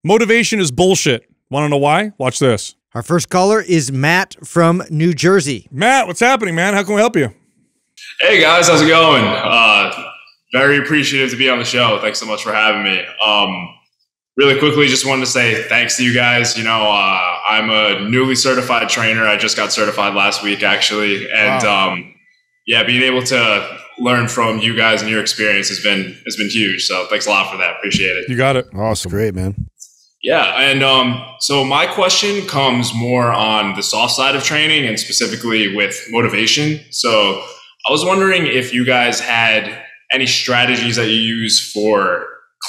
Motivation is bullshit. Want to know why? Watch this. Our first caller is Matt from New Jersey. Matt, what's happening, man? How can we help you? Hey guys, how's it going? Very appreciative to be on the show. Thanks so much for having me. Really quickly, just wanted to say thanks to you guys. You know, I'm a newly certified trainer. I just got certified last week, actually, and wow. Yeah, being able to learn from you guys and your experience has been huge. So thanks a lot for that. Appreciate it. You got it. Awesome, great, man. Yeah, and so my question comes more on the soft side of training and specifically with motivation. So I was wondering if you guys had any strategies that you use for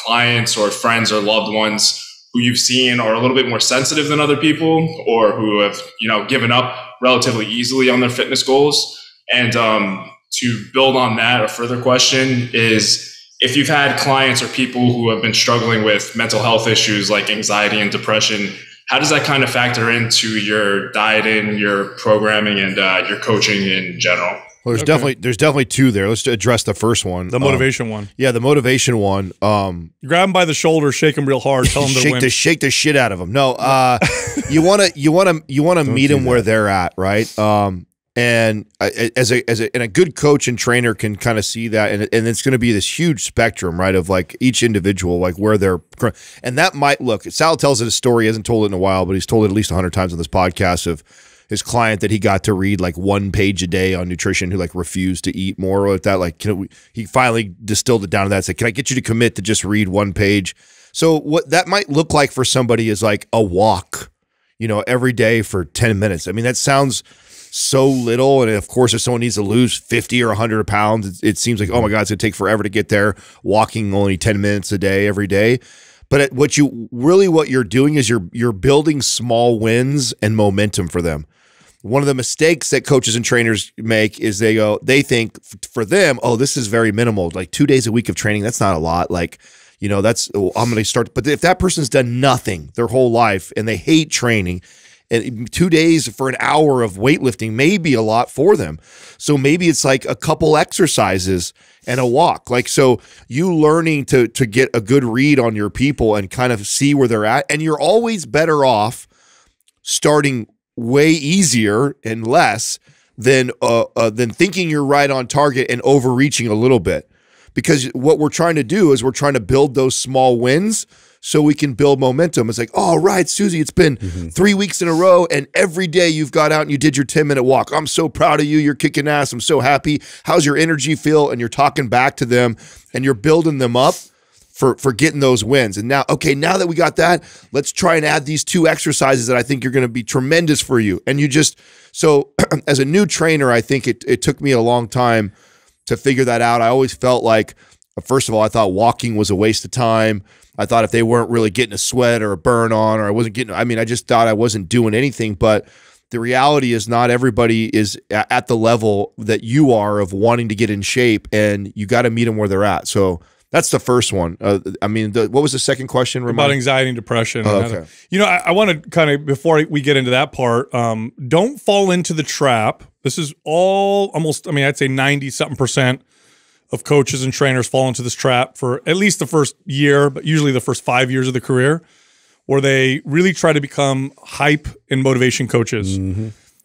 clients or friends or loved ones who you've seen are a little bit more sensitive than other people, or who have, you know, given up relatively easily on their fitness goals. And to build on that, a further question is, if you've had clients or people who have been struggling with mental health issues like anxiety and depression, how does that kind of factor into your dieting, your programming, and your coaching in general? Well, there's definitely two there. Let's address the first one. The motivation one. Yeah, the motivation one. You grab him by the shoulder, shake him real hard, tell him to win. Shake the shit out of him. No, you wanna meet them where they're at, right? And as a good coach and trainer can kind of see that, and it's going to be this huge spectrum, right, of like each individual, like where they're, and that might look. Sal tells it a story. He hasn't told it in a while, but he's told it at least 100 times on this podcast of his client that he got to read like 1 page a day on nutrition, who like refused to eat more like that. Like, he finally distilled it down to that. Said, "Can I get you to commit to just read 1 page?" So what that might look like for somebody is like a walk, you know, every day for 10 minutes. I mean, that sounds so little, and of course, if someone needs to lose 50 or 100 pounds, it seems like, oh my God, it's gonna take forever to get there. Walking only 10 minutes a day every day. But what you're doing is you're building small wins and momentum for them. One of the mistakes that coaches and trainers make is they think for them, oh, this is very minimal. Like 2 days a week of training, that's not a lot. Like, you know, I'm going to start. But if that person's done nothing their whole life and they hate training, and 2 days for an hour of weightlifting may be a lot for them. So maybe it's like a couple exercises and a walk. Like, so you learning to get a good read on your people and kind of see where they're at. And you're always better off starting way easier and less than thinking you're right on target and overreaching a little bit. Because what we're trying to do is we're trying to build those small wins so we can build momentum. It's like, oh, right, Susie, it's been 3 weeks in a row, and every day you've got out and you did your 10-minute walk. I'm so proud of you. You're kicking ass. I'm so happy. How's your energy feel? And you're talking back to them, and you're building them up for getting those wins. And now, okay, now that we got that, let's try and add these 2 exercises that I think are going to be tremendous for you. And you just, so as a new trainer, I think it took me a long time to figure that out. I always felt like, first of all, I thought walking was a waste of time. I thought if they weren't really getting a sweat or a burn on, or I just thought I wasn't doing anything. But the reality is not everybody is at the level that you are of wanting to get in shape, and you got to meet them where they're at. So that's the first one. What was the second question? About anxiety and depression. Oh, okay. You know, I want to kind of, before we get into that part, don't fall into the trap. This is almost, I'd say 90-something% of coaches and trainers fall into this trap for at least the first year, but usually the first 5 years of the career, where they really try to become hype and motivation coaches.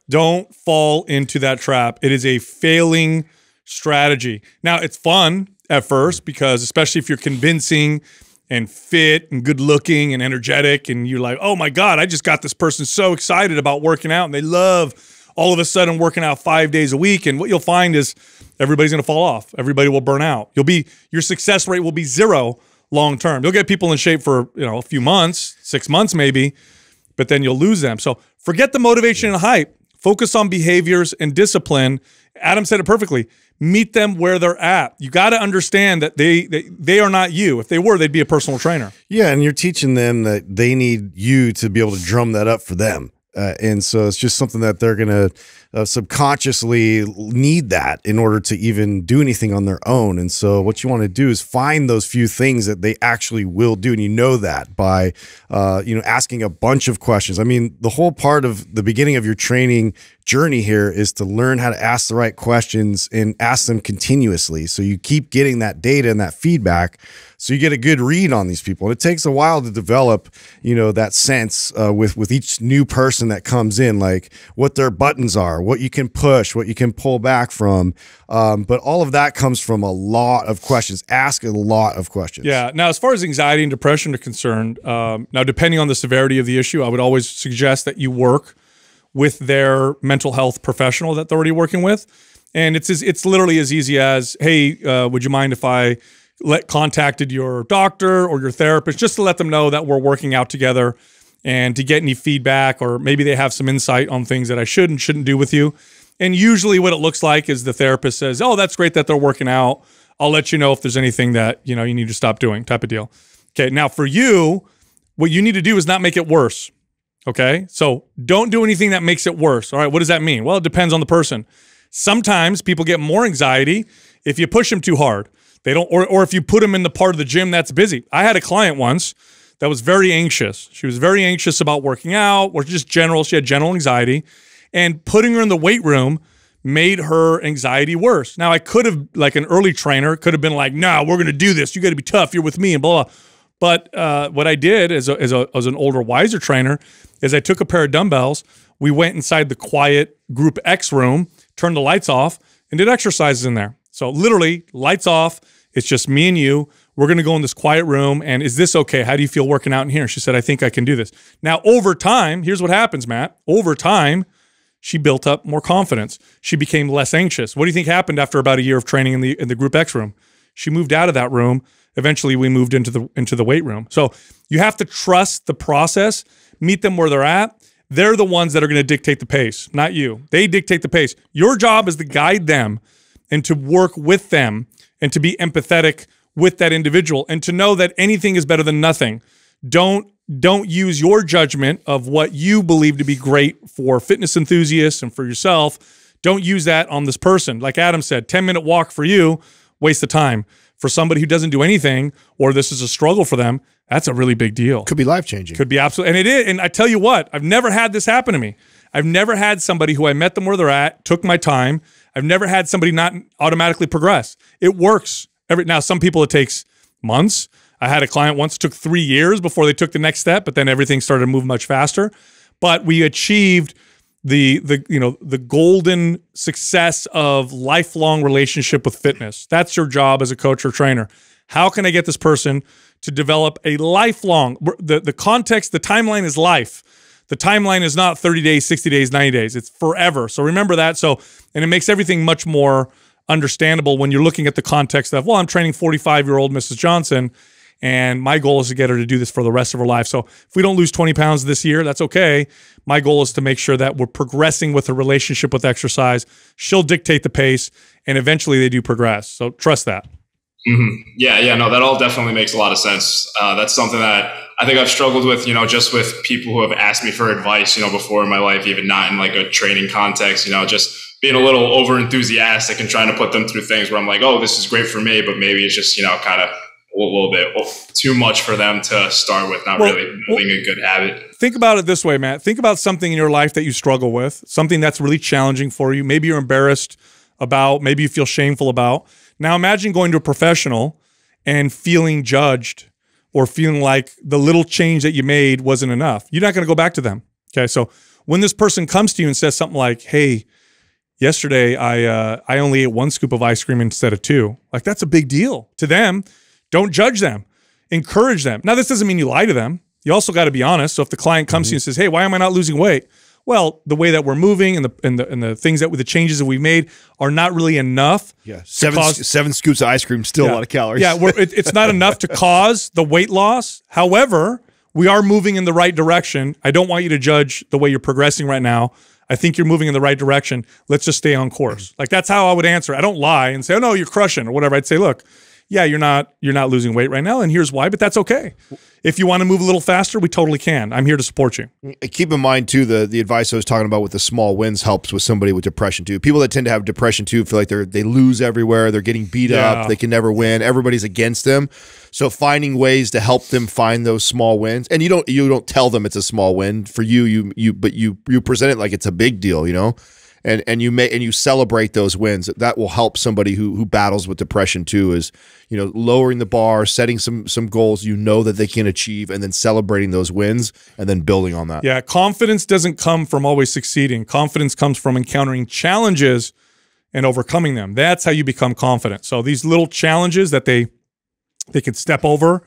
Don't fall into that trap. It is a failing strategy. Now, it's fun at first, because especially if you're convincing and fit and good looking and energetic, and you're like, oh my God, I just got this person so excited about working out, and they love all of a sudden working out 5 days a week. And what you'll find is everybody's going to fall off. Everybody will burn out. Your success rate will be 0 long term. You'll get people in shape for, you know, a few months, 6 months maybe, but then you'll lose them. So forget the motivation and hype. Focus on behaviors and discipline. Adam said it perfectly. Meet them where they're at. You got to understand that they are not you. If they were, they'd be a personal trainer. Yeah, and you're teaching them that they need you to be able to drum that up for them. And so it's just something that they're going to subconsciously need that in order to even do anything on their own. And so what you want to do is find those few things that they actually will do. And you know that by, asking a bunch of questions. I mean, the whole part of the beginning of your training journey here is to learn how to ask the right questions and ask them continuously. So you keep getting that data and that feedback So you get a good read on these people. And it takes a while to develop, that sense with each new person that comes in, like what their buttons are, what you can push, what you can pull back from. But all of that comes from a lot of questions. Ask a lot of questions. Yeah. Now, as far as anxiety and depression are concerned, now depending on the severity of the issue, I would always suggest that you work with their mental health professional that they're already working with. And it's literally as easy as, hey, would you mind if I contacted your doctor or your therapist just to let them know that we're working out together and to get any feedback, or maybe they have some insight on things that I should and shouldn't do with you. And usually what it looks like is the therapist says, oh, that's great that they're working out. I'll let you know if there's anything that, you need to stop doing, type of deal. Okay. Now for you, what you need to do is not make it worse. Okay. So don't do anything that makes it worse. All right. What does that mean? Well, it depends on the person. Sometimes people get more anxiety if you push them too hard. They don't, or if you put them in the part of the gym that's busy. I had a client once that was very anxious. She was very anxious about working out, or just general. She had general anxiety, and putting her in the weight room made her anxiety worse. Now, I could have, like an early trainer, could have been like, "No, we're going to do this. You got to be tough. You're with me," and blah blah. But what I did as an older, wiser trainer is I took a pair of dumbbells. We went inside the quiet group X room, turned the lights off, and did exercises in there. So literally, lights off. It's just me and you. We're going to go in this quiet room, and is this okay? How do you feel working out in here? And she said, I think I can do this. Now, over time, here's what happens, Matt. Over time, she built up more confidence. She became less anxious. What do you think happened after about a year of training in the Group X room? She moved out of that room. Eventually, we moved into the weight room. So you have to trust the process, meet them where they're at. They're the ones that are going to dictate the pace, not you. They dictate the pace. Your job is to guide them and to work with them and to be empathetic with that individual and to know that anything is better than nothing. Don't use your judgment of what you believe to be great for fitness enthusiasts and for yourself. Don't use that on this person. Like Adam said, 10-minute walk for you, waste of time. For somebody who doesn't do anything, or this is a struggle for them, that's a really big deal. Could be life-changing. Could be absolutely. And it is. And I tell you what, I've never had this happen to me. I've never had somebody who I met them where they're at, took my time. I've never had somebody not automatically progress. It works. Now, some people it takes months. I had a client once, took 3 years before they took the next step, but then everything started to move much faster. But we achieved the golden success of lifelong relationship with fitness. That's your job as a coach or trainer. How can I get this person to develop a lifelong, the context, the timeline is life. The timeline is not 30 days, 60 days, 90 days. It's forever. So remember that. And it makes everything much more understandable when you're looking at the context of, well, I'm training 45-year-old Mrs. Johnson, and my goal is to get her to do this for the rest of her life. So if we don't lose 20 pounds this year, that's okay. My goal is to make sure that we're progressing with her relationship with exercise. She'll dictate the pace, and eventually they do progress. So trust that. Mm-hmm. Yeah, no, that all definitely makes a lot of sense. That's something that I think I've struggled with, just with people who have asked me for advice, before in my life, even not in like a training context, just being a little over enthusiastic and trying to put them through things where I'm like, oh, this is great for me, but maybe it's just, kind of a little bit too much for them to start with, not really building a good habit. Think about it this way, Matt. Think about something in your life that you struggle with, something that's really challenging for you. Maybe you're embarrassed about, maybe you feel shameful about. Now imagine going to a professional and feeling judged or feeling like the little change that you made wasn't enough. You're not going to go back to them. Okay, so when this person comes to you and says something like, hey, yesterday I only ate 1 scoop of ice cream instead of 2, like that's a big deal to them. Don't judge them. Encourage them. Now, this doesn't mean you lie to them. You also got to be honest. So if the client comes to you and says, hey, why am I not losing weight? Well, the way that we're moving and the things that the changes that we've made are not really enough. Yeah, seven scoops of ice cream, still a lot of calories. Yeah, it's not enough to cause the weight loss. However, we are moving in the right direction. I don't want you to judge the way you're progressing right now. I think you're moving in the right direction. Let's just stay on course. Like that's how I would answer. I don't lie and say, oh no, you're crushing or whatever. I'd say, look, yeah, you're not losing weight right now, and here's why, but that's okay. If you want to move a little faster, we totally can. I'm here to support you. Keep in mind, too, the advice I was talking about with the small wins helps with somebody with depression, too. People that tend to have depression, too, feel like they lose everywhere. They're getting beat up. They can never win. Everybody's against them. So finding ways to help them find those small wins, and you don't tell them it's a small win for you, but you present it like it's a big deal, and you celebrate those wins. That will help somebody who battles with depression too, is, you know, lowering the bar, setting some goals you know that they can achieve, and then celebrating those wins and then building on that. Yeah, confidence doesn't come from always succeeding. Confidence comes from encountering challenges and overcoming them. That's how you become confident. So these little challenges that they can step over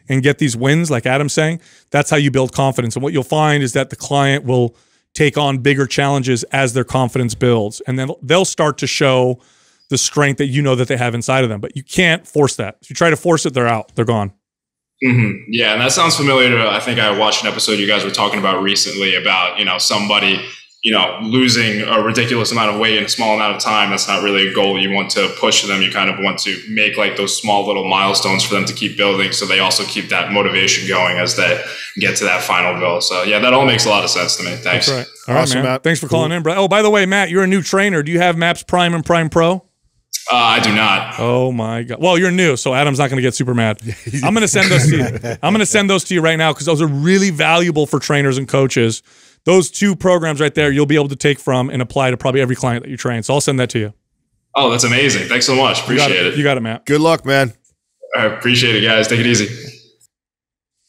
and get these wins, like Adam's saying, that's how you build confidence. And what you'll find is that the client will take on bigger challenges as their confidence builds. And then they'll start to show the strength that you know that they have inside of them. But you can't force that. If you try to force it, they're out. They're gone. Yeah, and that sounds familiar to, I think I watched an episode you guys were talking about recently about, you know, somebody, you know, losing a ridiculous amount of weight in a small amount of time. That's not really a goal you want to push them. You kind of want to make like those small little milestones for them to keep building, so they also keep that motivation going as they get to that final goal. So yeah, that all makes a lot of sense to me. Thanks. That's right. All right, Awesome, man. Matt. Thanks for calling in, bro. Oh, by the way, Matt, you're a new trainer. Do you have MAPS Prime and Prime Pro? I do not. Oh my God. Well, you're new, so Adam's not going to get super mad. I'm going to send those to you. I'm going to send those to you right now because those are really valuable for trainers and coaches. Those 2 programs right there, you'll be able to take from and apply to probably every client that you train. So I'll send that to you. Oh, that's amazing. Thanks so much. Appreciate it. You got it, Matt. Good luck, man. I appreciate it, guys. Take it easy.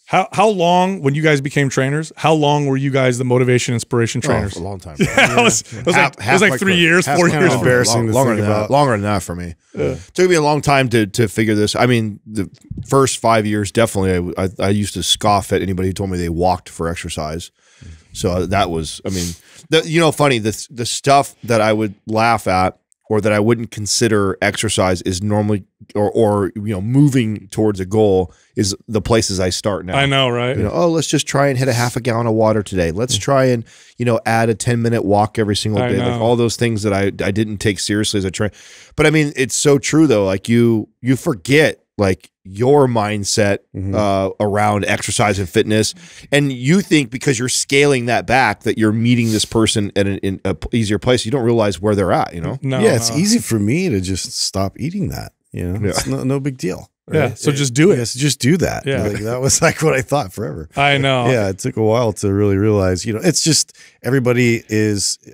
How long, when you guys became trainers, how long were you guys the motivation inspiration trainers? Oh, a long time. Yeah, it was like 3 years, 4 kind years. of embarrassing to longer think than about. that. Longer than that for me. Took me a long time to figure this. I mean, the first 5 years, definitely, I used to scoff at anybody who told me they walked for exercise. So that was, I mean, you know, funny, the stuff that I would laugh at or that I wouldn't consider exercise is normally, or you know, moving towards a goal is the places I start now. I know, right? You know, oh, let's just try and hit a half a gallon of water today. Let's try and, you know, add a 10-minute walk every single day. Like all those things that I didn't take seriously as a trainer. But I mean, it's so true though. Like you forget like your mindset around exercise and fitness, and you think because you're scaling that back that you're meeting this person at an easier place. You don't realize where they're at. You know? No, yeah, it's easy for me to just stop eating that. You know, it's no big deal. Right? Yeah, so just do it. Yes, just do that. Yeah, like, that was like what I thought forever. I know. Yeah, it took a while to really realize. You know, it's just everybody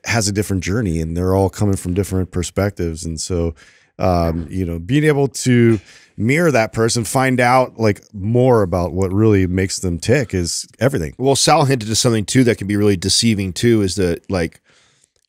has a different journey, and they're all coming from different perspectives, and so you know, being able to mirror that person, find out like more about what really makes them tick is everything. Well, Sal hinted to something too that can be really deceiving too, is that like,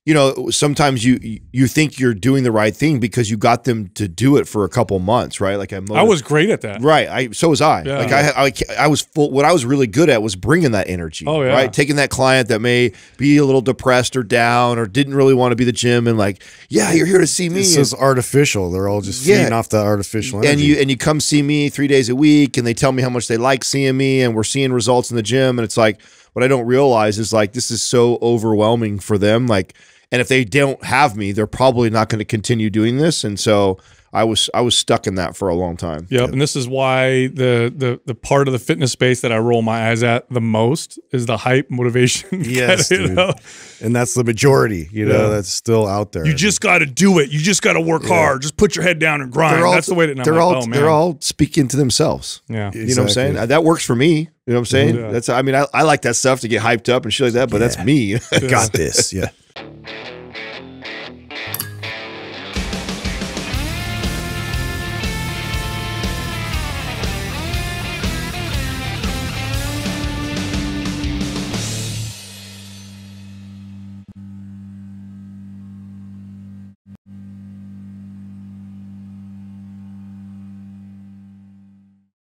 you know, sometimes you think you're doing the right thing because you got them to do it for a couple months, right? Like I was great at that, right? So was I. Yeah. Like I was full. What I was really good at was bringing that energy. Oh yeah, right. Taking that client that may be a little depressed or down or didn't really want to be the gym, and like, yeah, you're here to see me. This is artificial. They're all just feeding off that artificial energy. And you come see me 3 days a week, and they tell me how much they like seeing me, and we're seeing results in the gym, and it's like, what I don't realize is like this is so overwhelming for them, like. And if they don't have me, they're probably not going to continue doing this. And so I was stuck in that for a long time. Yep. And this is why the part of the fitness space that I roll my eyes at the most is the hype motivation. Yes, you know? And that's the majority, you know, that's still out there. You just got to do it. You just got to work hard. Just put your head down and grind. That's the way that they're all speaking to speaks. Yeah. Exactly. You know what I'm saying? That works for me. You know what I'm saying? Yeah. That's, I mean, I like that stuff to get hyped up and shit like that, but that's me. Got this. Yeah.